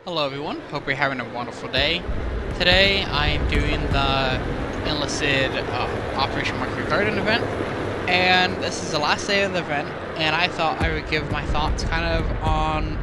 Hello everyone, hope you're having a wonderful day. Today I am doing the Enlisted Operation Mark Your Garden event, and this is the last day of the event, and I thought I would give my thoughts kind of on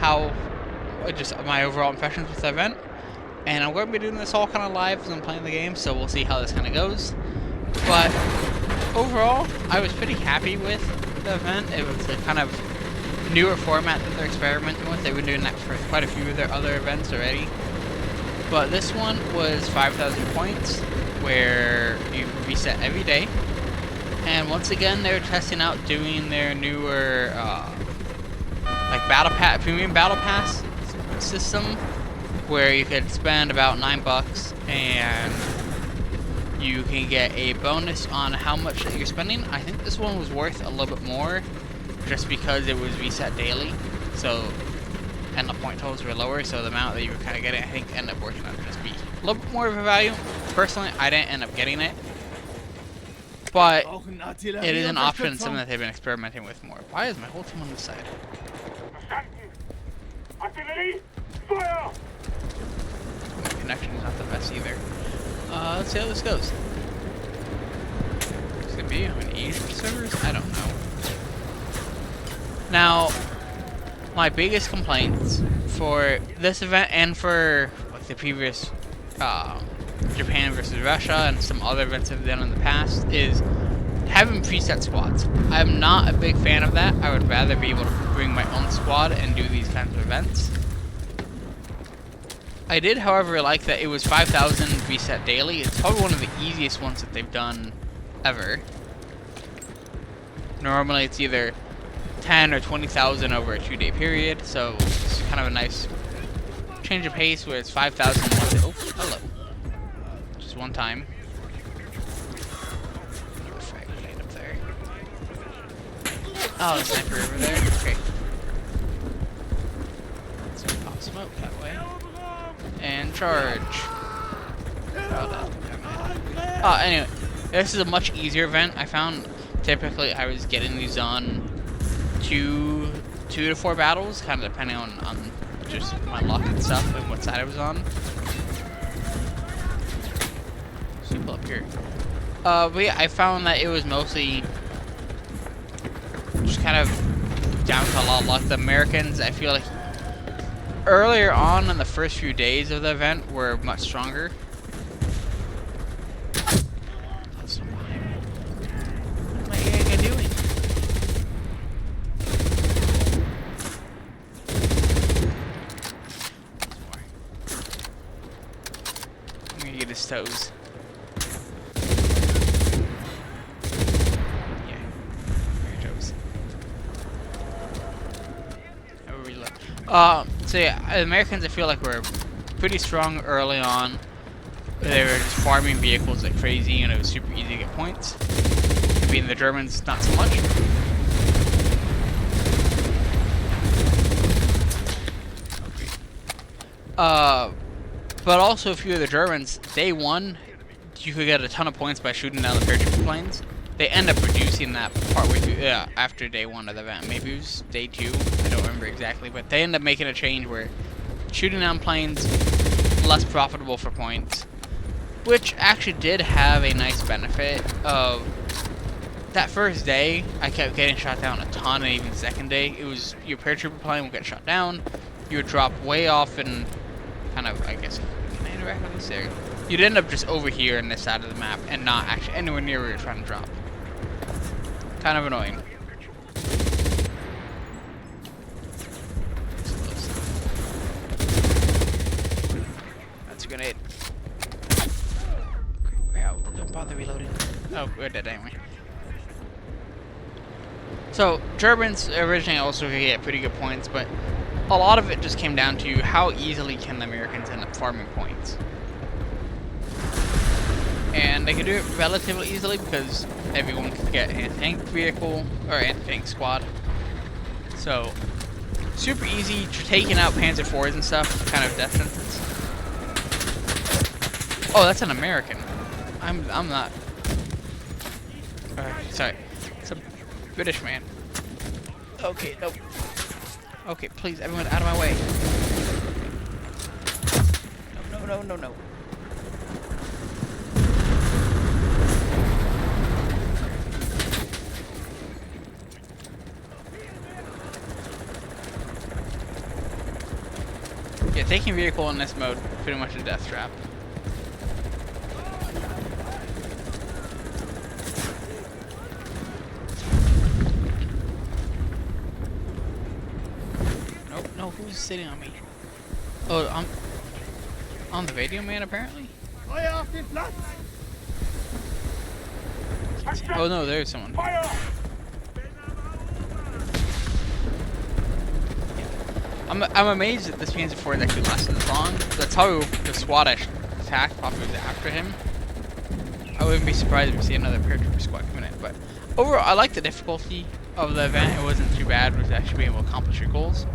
how, just my overall impressions with the event. And I'm going to be doing this all kind of live as I'm playing the game, so we'll see how this kind of goes. But overall, I was pretty happy with the event. It was a kind of newer format that they're experimenting with. They've been doing that for quite a few of their other events already. But this one was 5,000 points, where you reset every day. And once again, they're testing out doing their newer, like premium battle pass system, where you could spend about $9 and you can get a bonus on how much that you're spending. I think this one was worth a little bit more, just because it was reset daily, and the point totals were lower, so the amount that you were kind of getting, I think, ended up working out to just be a little bit more of a value. Personally, I didn't end up getting it, but it is an option and something that they've been experimenting with more. Why is my whole team on this side? My connection is not the best either. Let's see how this goes. Is it be on Asian servers? I don't know. Now, my biggest complaints for this event and for like the previous Japan versus Russia and some other events I've done in the past is having preset squads. I'm not a big fan of that. I would rather be able to bring my own squad and do these kinds of events. I did, however, like that it was 5,000 reset daily. It's probably one of the easiest ones that they've done ever. Normally it's either 10 or 20,000 over a 2-day period, so it's kind of a nice change of pace where it's 5,000. Oh, hello. Just one time. Frag grenade up there. Oh, the sniper over there. Okay. Let's pop smoke that way. And charge. Anyway, this is a much easier event. I found typically I was getting these on two to 4 battles, kind of depending on just my luck and stuff and what side I was on. So pull up here. But yeah, I found that it was mostly just kind of down to a lot of luck. The Americans, I feel like earlier on in the first few days of the event were much stronger. His toes. Yeah, your toes. So yeah, the Americans I feel like were pretty strong early on. They were just farming vehicles like crazy, and it was super easy to get points. Being the Germans, not so much. But also a few of the Germans, day 1, you could get a ton of points by shooting down the paratrooper planes. They end up reducing that partway through, after day 1 of the event. Maybe it was day 2, I don't remember exactly, but they end up making a change where shooting down planes, less profitable for points, which actually did have a nice benefit of that first day. I kept getting shot down a ton, and even second day, it was your paratrooper plane would get shot down, you would drop way off and kind of, I guess, can I interact with this area? You'd end up just over here on this side of the map and not actually anywhere near where you're trying to drop. Kind of annoying. That's a grenade. Yeah, don't bother reloading. Oh, we're dead anyway. So, Germans originally also could get pretty good points, but a lot of it just came down to how easily can the Americans end up farming points. And they could do it relatively easily because everyone could get an anti-tank vehicle or anti-tank squad. So, super easy, taking out Panzer IVs and stuff, kind of death sentence. Oh, that's an American. I'm not. Sorry, it's a British man. Okay, nope. Okay, please, everyone out of my way. no, no, no. Yeah, taking vehicle in this mode, pretty much a death trap. Nope, no, who's sitting on me? Oh, I'm the radio man, apparently? Oh no, there's someone. I'm amazed that this Panzer IV actually lasted this long. That's how the SWAT attack probably was after him. I wouldn't be surprised if we see another paratrooper squad coming in. But overall, I like the difficulty of the event. It wasn't too bad with actually being able to accomplish your goals.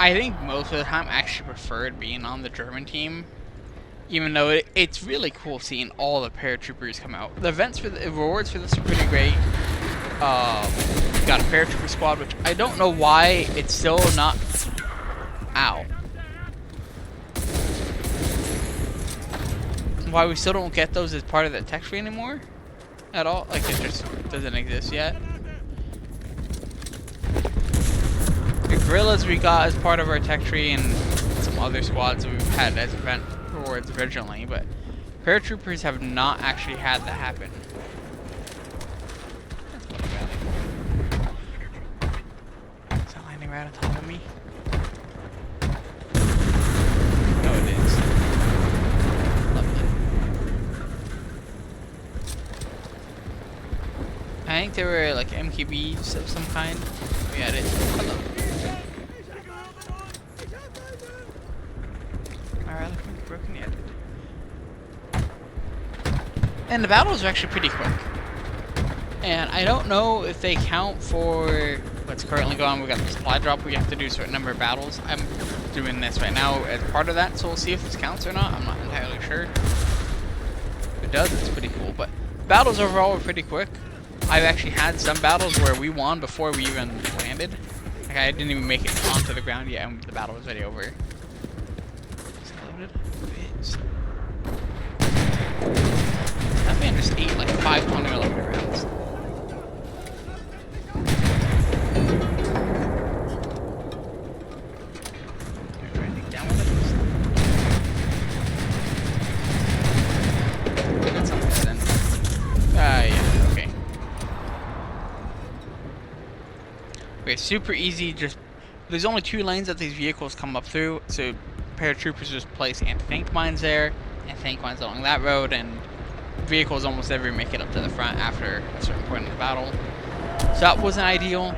I think most of the time I actually preferred being on the German team. Even though it's really cool seeing all the paratroopers come out. The events for the rewards for this are pretty great. Got a paratrooper squad, which I don't know why it's still not out. Why we still don't get those as part of the tech tree anymore? At all? Like, it just doesn't exist yet. The guerrillas we got as part of our tech tree, and some other squads that we've had as event rewards originally, but paratroopers have not actually had that happen. Is that landing right on top of me? No, it is. Lovely. I think they were like MKBs of some kind. We had it. Hello. Alright, looking broken yet. And the battles are actually pretty quick. And I don't know if they count for what's currently going on. We got the supply drop. We have to do a certain number of battles. I'm doing this right now as part of that, so we'll see if this counts or not. I'm not entirely sure. If it does, it's pretty cool. But battles overall were pretty quick. I've actually had some battles where we won before we even landed. Like, I didn't even make it onto the ground yet, and the battle was already over. Is it loaded? It is. That man just ate like 500 loaded rounds. Yeah, okay. Okay, super easy, just there's only 2 lanes that these vehicles come up through, so paratroopers just place anti-tank mines there, and tank mines along that road, and vehicles almost never make it up to the front after a certain point in the battle. So that wasn't ideal.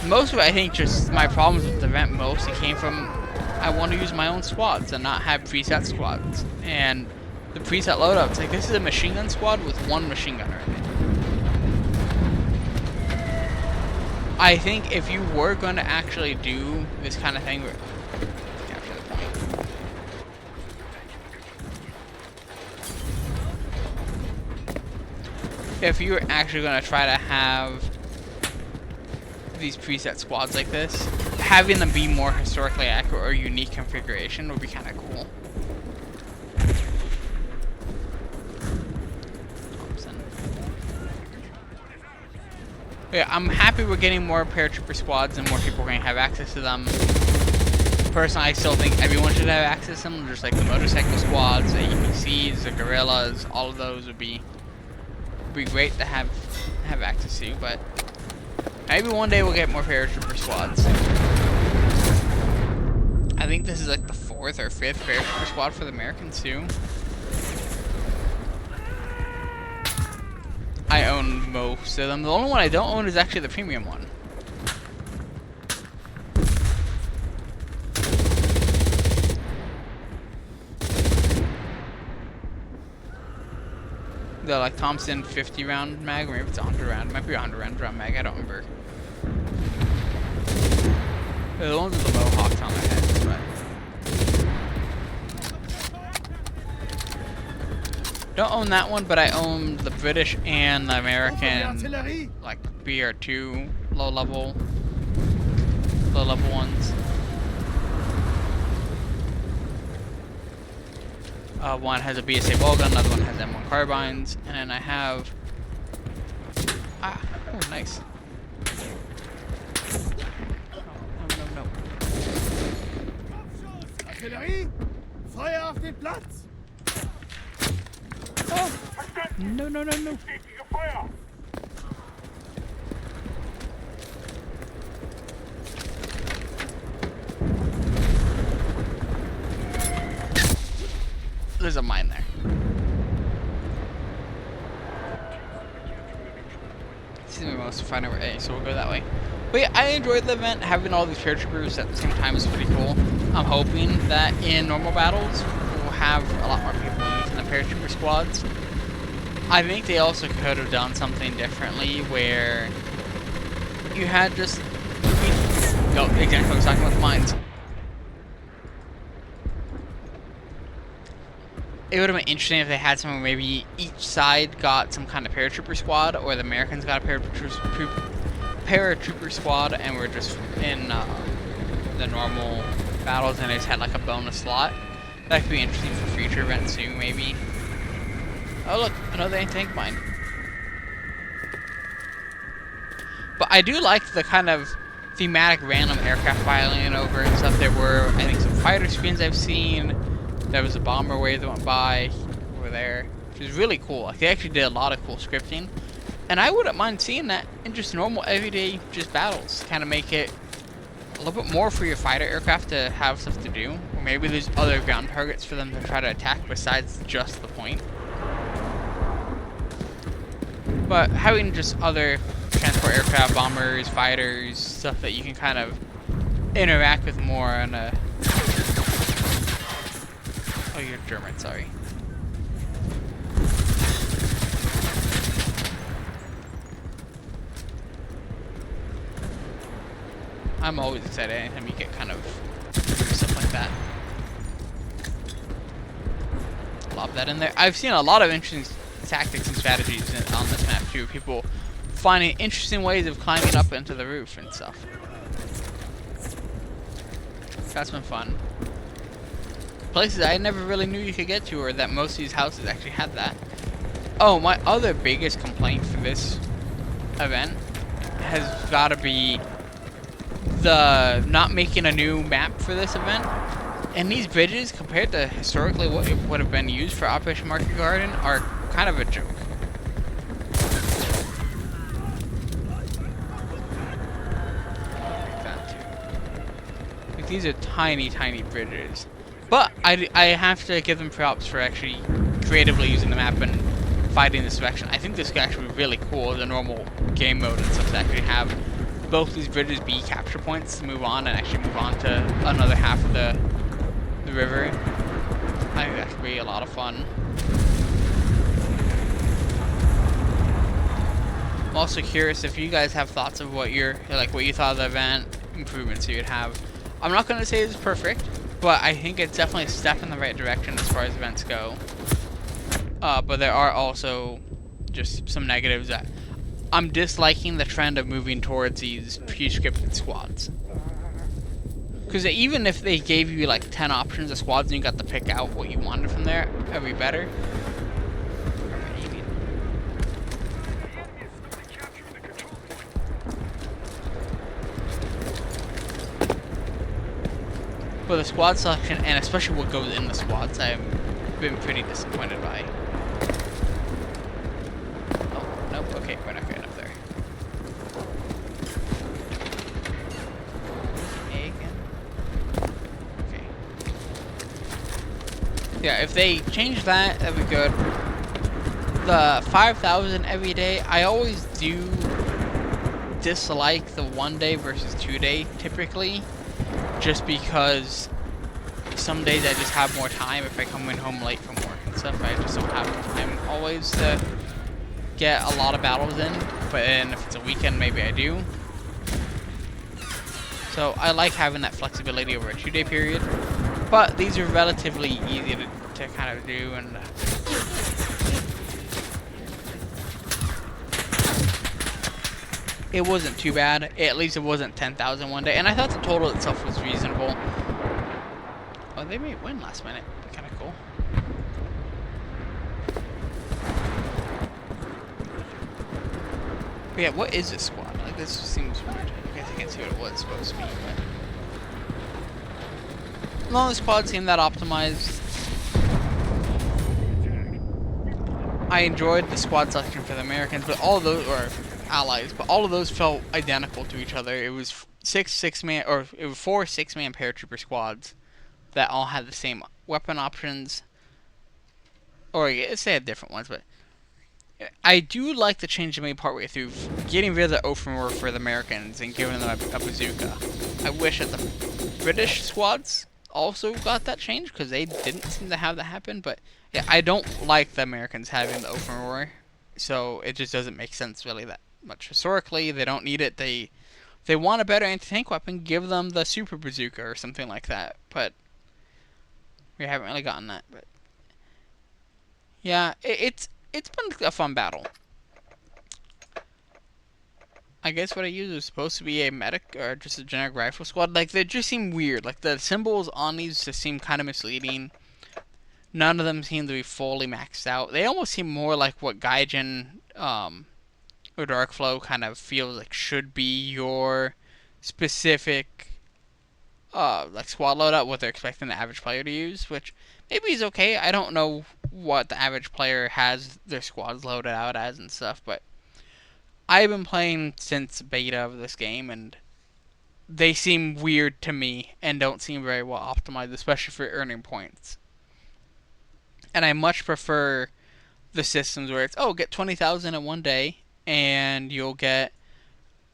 Most of it, I think, just my problems with the event mostly came from I want to use my own squads and not have preset squads. And the preset loadouts, like, this is a machine gun squad with 1 machine gunner in it. I think if you were going to actually do this kind of thing, capture the point. If you were actually going to try to have these preset squads like this, having them be more historically accurate or unique configuration would be kind of cool. Yeah, I'm happy we're getting more paratrooper squads and more people are going to have access to them. Personally, I still think everyone should have access to them, just like the motorcycle squads, the EPCs, the guerrillas, all of those would be great to have access to, but maybe one day we'll get more paratrooper squads. I think this is like the 4th or 5th paratrooper squad for the Americans too. I own most of them. The only one I don't own is actually the premium one. The like Thompson 50 round mag, or maybe it's 100 round. It might be 100 round mag, I don't remember. The ones with the mohawks on their heads, but don't own that one, but I own the British and the American, like BR2 low level ones. One has a BSA wall gun, another one has M1 carbines, and then I have... Ah, oh, nice. No. Artillerie! Feuer auf den Platz! Oh! No. There's a mine there. Seems to be most fun over A, so we'll go that way. But yeah, I enjoyed the event. Having all these paratroopers at the same time is pretty cool. I'm hoping that in normal battles, we'll have a lot more people using the paratrooper squads. I think they also could have done something differently where you had just... No, exactly what I was talking about the mines. It would have been interesting if they had someone, maybe each side got some kind of paratrooper squad, or the Americans got a paratrooper squad, and we're just in the normal battles, and they just had like a bonus slot. That could be interesting for future events too, maybe. Oh look, another anti-tank mine. But I do like the kind of thematic random aircraft filing over and stuff. There were, I think, some fighter screens I've seen. There was a bomber wave that went by over there, which is really cool. Like, they actually did a lot of cool scripting, and I wouldn't mind seeing that in just normal everyday just battles. Kind of make it a little bit more for your fighter aircraft to have stuff to do, or maybe there's other ground targets for them to try to attack besides just the point. But having just other transport aircraft, bombers, fighters, stuff that you can kind of interact with more on a... Oh, you're German, sorry. I'm always excited anytime you get kind of stuff like that. Lob that in there. I've seen a lot of interesting tactics and strategies on this map too. People finding interesting ways of climbing up into the roof and stuff. That's been fun. Places I never really knew you could get to, or that most of these houses actually had that. Oh, my other biggest complaint for this event has got to be the not making a new map for this event. And these bridges, compared to historically what it would have been used for Operation Market Garden, are kind of a joke. Like, these are tiny, tiny bridges. But I have to give them props for actually creatively using the map and fighting this section. I think this could actually be really cool, the normal game mode and stuff, to actually have both these bridges be capture points to move on and actually move on to another half of the river. I think that could be a lot of fun. I'm also curious if you guys have thoughts of what you thought of the event, improvements you'd have. I'm not going to say it's perfect, but I think it's definitely a step in the right direction as far as events go. But there are also just some negatives that I'm disliking the trend of moving towards these pre-scripted squads. Because even if they gave you like 10 options of squads and you got to pick out what you wanted from there, it would be better. But the squad selection, and especially what goes in the squads, I've been pretty disappointed by. Oh, nope, okay, we're not getting up there. A again? Okay. Yeah, if they change that, that'd be good. The 5,000 every day, I always do dislike the 1 day versus 2 day, typically. Just because some days I just have more time if I come in home late from work and stuff. I just don't have time always to get a lot of battles in. But then if it's a weekend, maybe I do. So I like having that flexibility over a 2 day period. But these are relatively easy to kind of do. And it wasn't too bad. At least it wasn't 10,000 one day. And I thought the total itself was reasonable. Oh, they may win last minute. Kind of cool. But yeah, what is this squad? Like, this seems weird. I guess I can't see what it was supposed to be, but... None of the squads seem that optimized. I enjoyed the squad selection for the Americans, but all of those, or allies, but all of those felt identical to each other. It was it was 4 6-man paratrooper squads that all had the same weapon options, or yes, they had different ones, but I do like the change they made partway through, getting rid of the open war for the Americans and giving them a bazooka. I wish that the British squads also got that change, because they didn't seem to have that happen, but yeah, I don't like the Americans having the open war, so it just doesn't make sense really that much. Historically, they don't need it. They want a better anti-tank weapon, give them the super bazooka or something like that, but we haven't really gotten that. But yeah, it's been a fun battle. I guess what I used was supposed to be a medic or just a generic rifle squad. Like, they just seem weird. Like, the symbols on these just seem kind of misleading. None of them seem to be fully maxed out. They almost seem more like what Gaijin or Darkflow kind of feels like should be your specific like squad loadout, what they're expecting the average player to use, which maybe is okay. I don't know what the average player has their squads loaded out as and stuff, but I've been playing since beta of this game, and they seem weird to me and don't seem very well optimized, especially for earning points. And I much prefer the systems where it's, oh, get 20,000 in one day, and you'll get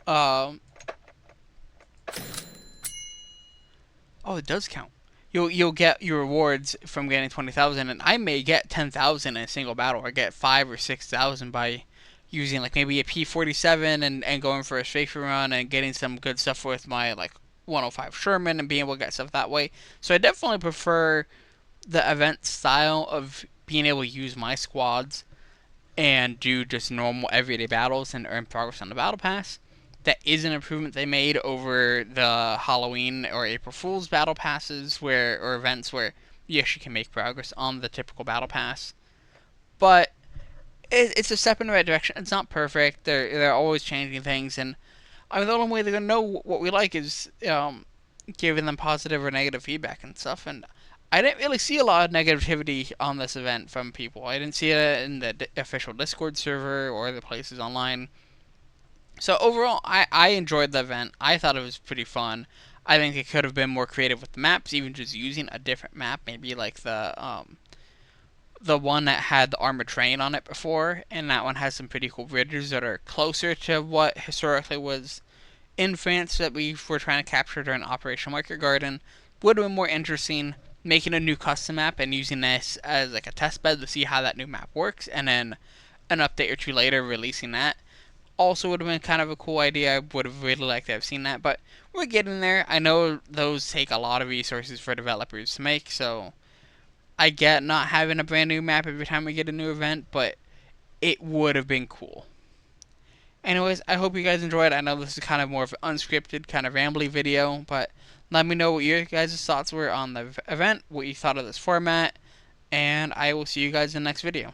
um oh, it does count. You'll get your rewards from getting 20,000, and I may get 10,000 in a single battle, or get 5 or 6,000 by using like maybe a P47 and going for a strafing run and getting some good stuff with my like 105 Sherman and being able to get stuff that way. So I definitely prefer the event style of being able to use my squads and do just normal everyday battles and earn progress on the battle pass. That is an improvement they made over the Halloween or April Fool's battle passes or events where you actually can make progress on the typical battle pass. But it's a step in the right direction. It's not perfect. They're always changing things, and I mean, the only way they're gonna know what we like is giving them positive or negative feedback and stuff. And I didn't really see a lot of negativity on this event from people. I didn't see it in the official Discord server or the places online. So overall, I enjoyed the event. I thought it was pretty fun. I think it could have been more creative with the maps, even just using a different map, maybe like the one that had the armored train on it before, and that one has some pretty cool bridges that are closer to what historically was in France that we were trying to capture during Operation Market Garden. Would have been more interesting making a new custom map and using this as like a test bed to see how that new map works, and then an update or two later releasing that. Also would have been kind of a cool idea. I would have really liked to have seen that, but we're getting there. I know those take a lot of resources for developers to make, so I get not having a brand new map every time we get a new event, but it would have been cool. Anyways, I hope you guys enjoyed. I know this is kind of more of an unscripted, kind of rambly video, but let me know what your guys' thoughts were on the event, what you thought of this format, and I will see you guys in the next video.